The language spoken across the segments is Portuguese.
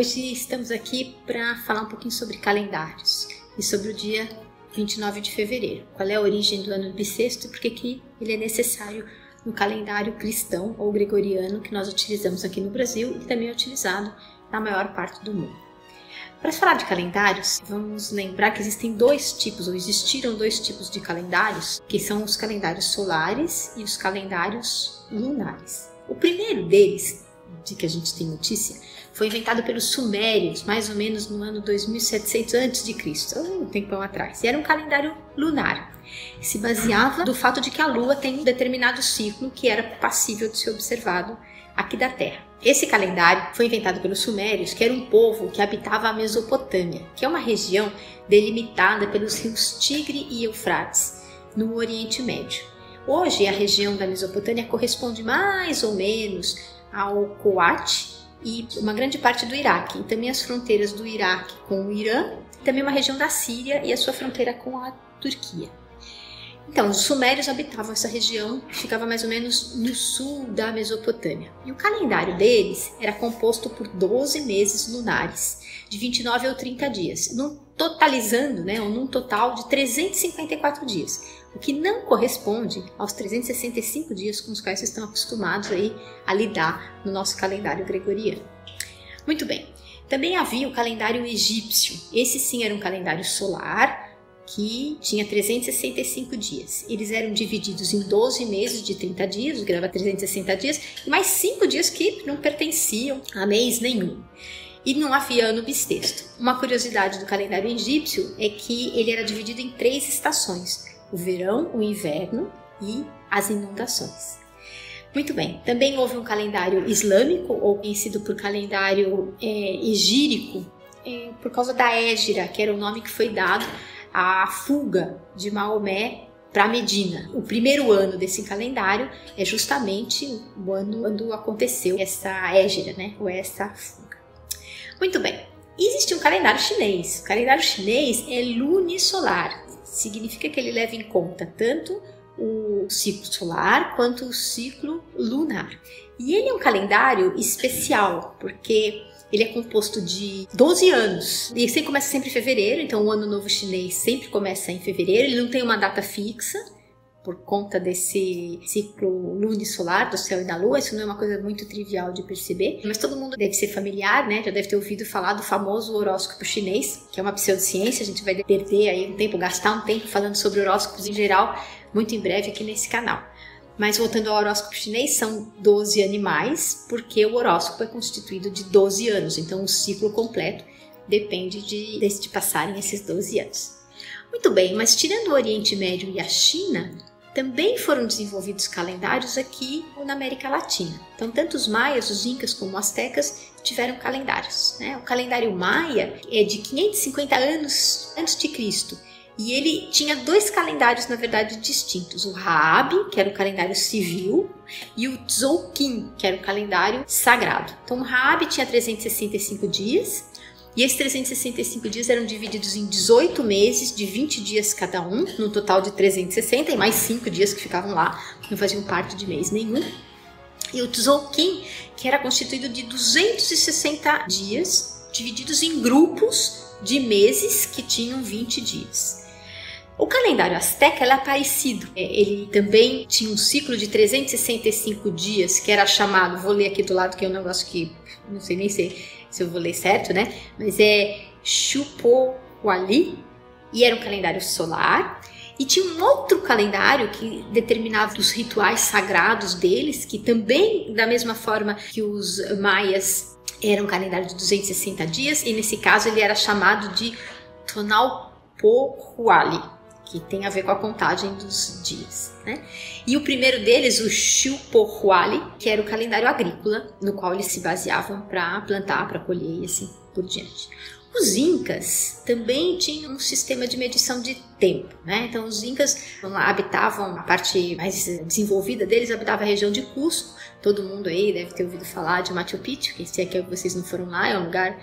Hoje estamos aqui para falar um pouquinho sobre calendários e sobre o dia 29 de fevereiro. Qual é a origem do ano bissexto e por que ele é necessário no calendário cristão ou gregoriano que nós utilizamos aqui no Brasil e também é utilizado na maior parte do mundo. Para falar de calendários, vamos lembrar que existiram dois tipos de calendários, que são os calendários solares e os calendários lunares. O primeiro deles, de que a gente tem notícia, foi inventado pelos sumérios, mais ou menos no ano 2700 a.C., um tempão atrás. E era um calendário lunar. Se baseava no fato de que a Lua tem um determinado ciclo que era passível de ser observado aqui da Terra. Esse calendário foi inventado pelos sumérios, que era um povo que habitava a Mesopotâmia, que é uma região delimitada pelos rios Tigre e Eufrates, no Oriente Médio. Hoje, a região da Mesopotâmia corresponde mais ou menos ao Kuwait e uma grande parte do Iraque, e também as fronteiras do Iraque com o Irã, também uma região da Síria e a sua fronteira com a Turquia. Então, os sumérios habitavam essa região, que ficava mais ou menos no sul da Mesopotâmia. E o calendário deles era composto por 12 meses lunares, de 29 ou 30 dias, totalizando, num total de 354 dias, o que não corresponde aos 365 dias com os quais vocês estão acostumados aí a lidar no nosso calendário gregoriano. Muito bem, também havia o calendário egípcio. Esse sim era um calendário solar, que tinha 365 dias. Eles eram divididos em 12 meses de 30 dias, o que dava 360 dias, e mais 5 dias que não pertenciam a mês nenhum. E não havia ano bissexto. Uma curiosidade do calendário egípcio é que ele era dividido em 3 estações: o verão, o inverno e as inundações. Muito bem, também houve um calendário islâmico, ou conhecido por calendário egírico, por causa da Hégira, que era o nome que foi dado à fuga de Maomé para Medina. O primeiro ano desse calendário é justamente o ano quando aconteceu essa Hégira, ou essa fuga. Muito bem, existe um calendário chinês. O calendário chinês é lunisolar, significa que ele leva em conta tanto o ciclo solar quanto o ciclo lunar. E ele é um calendário especial, porque ele é composto de 12 anos, e ele começa sempre em fevereiro, então o ano novo chinês sempre começa em fevereiro. Ele não tem uma data fixa, por conta desse ciclo lunisolar do céu e da lua. Isso não é uma coisa muito trivial de perceber, mas todo mundo deve ser familiar, já deve ter ouvido falar do famoso horóscopo chinês, que é uma pseudociência. A gente vai perder aí um tempo, gastar um tempo falando sobre horóscopos em geral, muito em breve aqui nesse canal. Mas voltando ao horóscopo chinês, são 12 animais, porque o horóscopo é constituído de 12 anos, então o ciclo completo depende de passarem esses 12 anos. Muito bem, mas tirando o Oriente Médio e a China, também foram desenvolvidos calendários aqui na América Latina. Então, tanto os maias, os incas como os astecas tiveram calendários. O calendário maia é de 550 anos antes de Cristo. E ele tinha 2 calendários, na verdade, distintos. O Haabi, que era o calendário civil, e o Tzolk'in, que era o calendário sagrado. Então, o Haabi tinha 365 dias, e esses 365 dias eram divididos em 18 meses, de 20 dias cada um, no total de 360, e mais 5 dias que ficavam lá, não faziam parte de mês nenhum. E o Tzolk'in, que era constituído de 260 dias, divididos em grupos de meses que tinham 20 dias. O calendário asteca é parecido. Ele também tinha um ciclo de 365 dias, que era chamado, vou ler aqui do lado, que é um negócio que não sei nem se eu vou ler certo, mas é Shupo-Wali, e era um calendário solar. E tinha um outro calendário que determinava os rituais sagrados deles, que também, da mesma forma que os maias, era um calendário de 260 dias, e nesse caso ele era chamado de Tonalpohualli, que tem a ver com a contagem dos dias. E o primeiro deles, o Shupo-Wali, que era o calendário agrícola, no qual eles se baseavam para plantar, para colher e assim por diante. Os incas também tinham um sistema de medição de tempo. Então os incas habitavam, a parte mais desenvolvida deles habitava a região de Cusco. Todo mundo aí deve ter ouvido falar de Machu Picchu, que se é que vocês não foram lá, é um lugar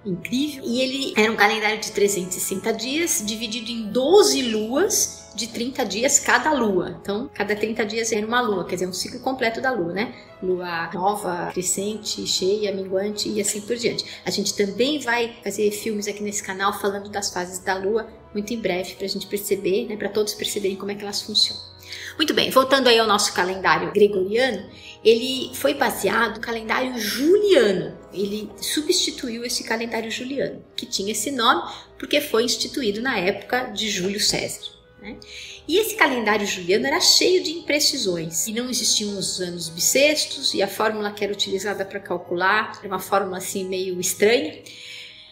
incrível. E ele era um calendário de 360 dias, dividido em 12 luas de 30 dias cada lua. Então, cada 30 dias era uma lua, quer dizer, um ciclo completo da lua, né? Lua nova, crescente, cheia, minguante e assim por diante. A gente também vai fazer filmes aqui nesse canal falando das fases da lua muito em breve, pra gente perceber, né? Pra todos perceberem como é que elas funcionam. Muito bem, voltando aí ao nosso calendário gregoriano, ele foi baseado no calendário juliano. Ele substituiu esse calendário juliano, que tinha esse nome porque foi instituído na época de Júlio César, né? E esse calendário juliano era cheio de imprecisões e não existiam os anos bissextos, e a fórmula que era utilizada para calcular era uma fórmula assim meio estranha.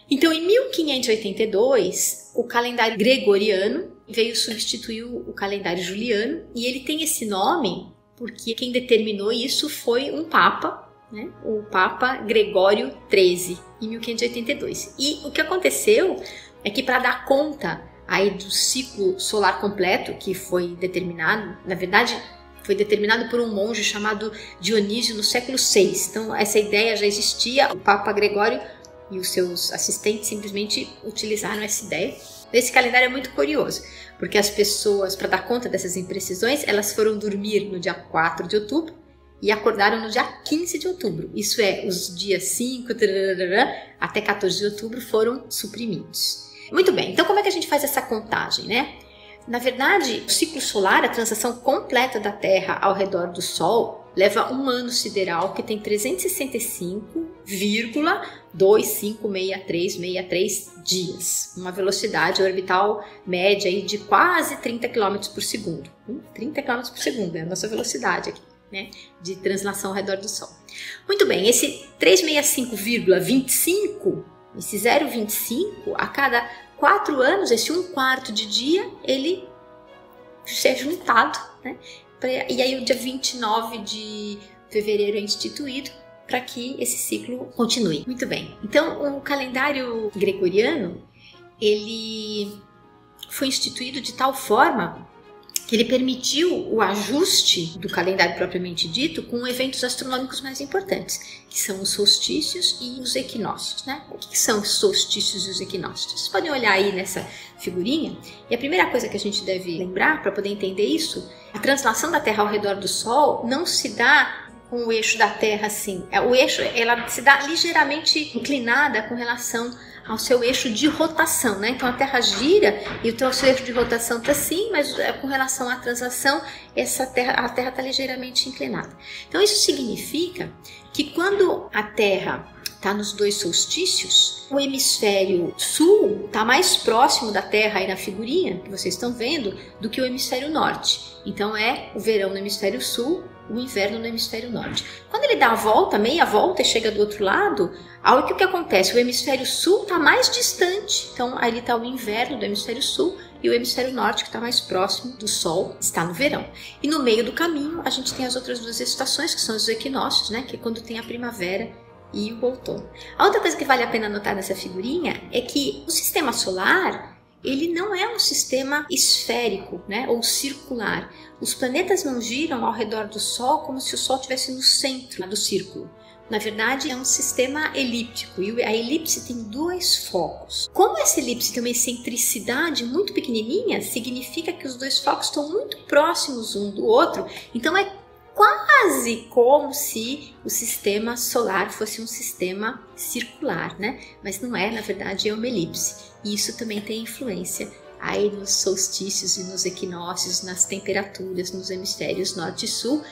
Então, em 1582, o calendário gregoriano veio substituir o calendário juliano, e ele tem esse nome porque quem determinou isso foi um papa, né? O Papa Gregório XIII, em 1582. E o que aconteceu é que, para dar conta aí do ciclo solar completo que foi determinado, na verdade foi determinado por um monge chamado Dionísio no século VI. Então essa ideia já existia, o Papa Gregório e os seus assistentes simplesmente utilizaram essa ideia. Esse calendário é muito curioso, porque as pessoas, para dar conta dessas imprecisões, elas foram dormir no dia 4 de outubro e acordaram no dia 15 de outubro. Isso é, os dias 5 até 14 de outubro foram suprimidos. Muito bem, então como é que a gente faz essa contagem, né? Na verdade, o ciclo solar, a translação completa da Terra ao redor do Sol, leva um ano sideral que tem 365,256363 dias. Uma velocidade orbital média aí de quase 30 km por segundo. 30 km por segundo é a nossa velocidade aqui, né, de translação ao redor do Sol. Muito bem, esse 365,25, esse 0,25, a cada 4 anos, esse 1/4 de dia, ele é juntado, né? E aí o dia 29 de fevereiro é instituído para que esse ciclo continue. Muito bem, então o calendário gregoriano, ele foi instituído de tal forma que ele permitiu o ajuste do calendário propriamente dito com eventos astronômicos mais importantes, que são os solstícios e os equinócios, né? O que são os solstícios e os equinócios? Vocês podem olhar aí nessa figurinha, e a primeira coisa que a gente deve lembrar para poder entender isso, a translação da Terra ao redor do Sol não se dá com o eixo da Terra assim. O eixo, ela se dá ligeiramente inclinada com relação ao seu eixo de rotação, né? Então a Terra gira e o seu eixo de rotação está assim, mas com relação à translação, a Terra está ligeiramente inclinada. Então isso significa que quando a Terra está nos 2 solstícios, o hemisfério sul está mais próximo da Terra aí na figurinha que vocês estão vendo do que o hemisfério norte. Então é o verão no hemisfério sul, o inverno no hemisfério norte. Quando ele dá a volta, meia volta e chega do outro lado, o que acontece? O hemisfério sul está mais distante, então ali está o inverno do hemisfério sul, e o hemisfério norte, que está mais próximo do Sol, está no verão. E no meio do caminho a gente tem as outras 2 estações, que são os equinócios, né? Que é quando tem a primavera e o outono. A outra coisa que vale a pena notar nessa figurinha é que o sistema solar, ele não é um sistema esférico, né, ou circular. Os planetas não giram ao redor do Sol como se o Sol estivesse no centro do círculo. Na verdade, é um sistema elíptico, e a elipse tem 2 focos. Como essa elipse tem uma excentricidade muito pequenininha, significa que os 2 focos estão muito próximos um do outro, então é quase como se o sistema solar fosse um sistema circular, né? Mas não é, na verdade é uma elipse. E isso também tem influência aí nos solstícios e nos equinócios, nas temperaturas nos hemisférios norte e sul,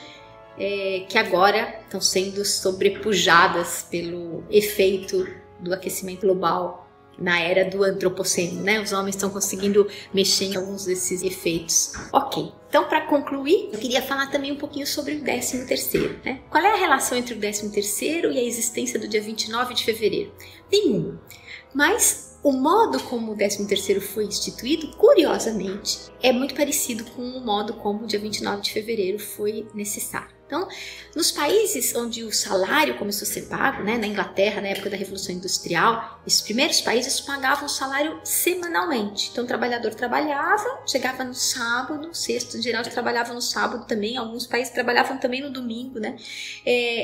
que agora estão sendo sobrepujadas pelo efeito do aquecimento global na era do antropoceno, né? Os homens estão conseguindo mexer em alguns desses efeitos. Ok, então para concluir, eu queria falar também um pouquinho sobre o 13º, né? Qual é a relação entre o 13º e a existência do dia 29 de fevereiro? Nenhuma. Mas o modo como o 13º foi instituído, curiosamente, é muito parecido com o modo como o dia 29 de fevereiro foi necessário. Então, nos países onde o salário começou a ser pago, né, na Inglaterra, na época da Revolução Industrial, esses primeiros países pagavam o salário semanalmente. Então, o trabalhador trabalhava, chegava no sábado, sexta, em geral, trabalhava no sábado também, alguns países trabalhavam também no domingo, né,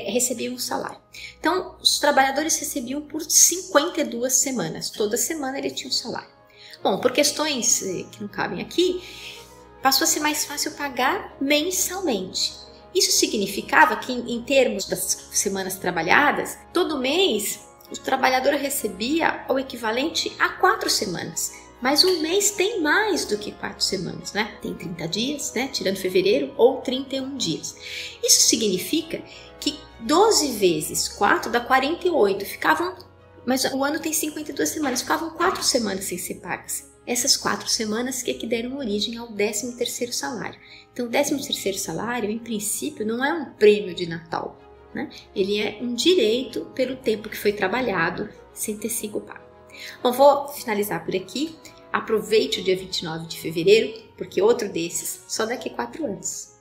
recebiam o salário. Então, os trabalhadores recebiam por 52 semanas, toda semana ele tinha um salário. Bom, por questões que não cabem aqui, passou a ser mais fácil pagar mensalmente. Isso significava que, em termos das semanas trabalhadas, todo mês o trabalhador recebia o equivalente a 4 semanas. Mas um mês tem mais do que 4 semanas, né? Tem 30 dias, né? Tirando fevereiro, ou 31 dias. Isso significa que 12 vezes 4 dá 48, mas o ano tem 52 semanas, ficavam 4 semanas sem ser pagas. Essas 4 semanas que deram origem ao 13º salário. Então, o 13º salário, em princípio, não é um prêmio de Natal, né? Ele é um direito pelo tempo que foi trabalhado sem ter sido pago. Bom, vou finalizar por aqui. Aproveite o dia 29 de fevereiro, porque outro desses só daqui a 4 anos.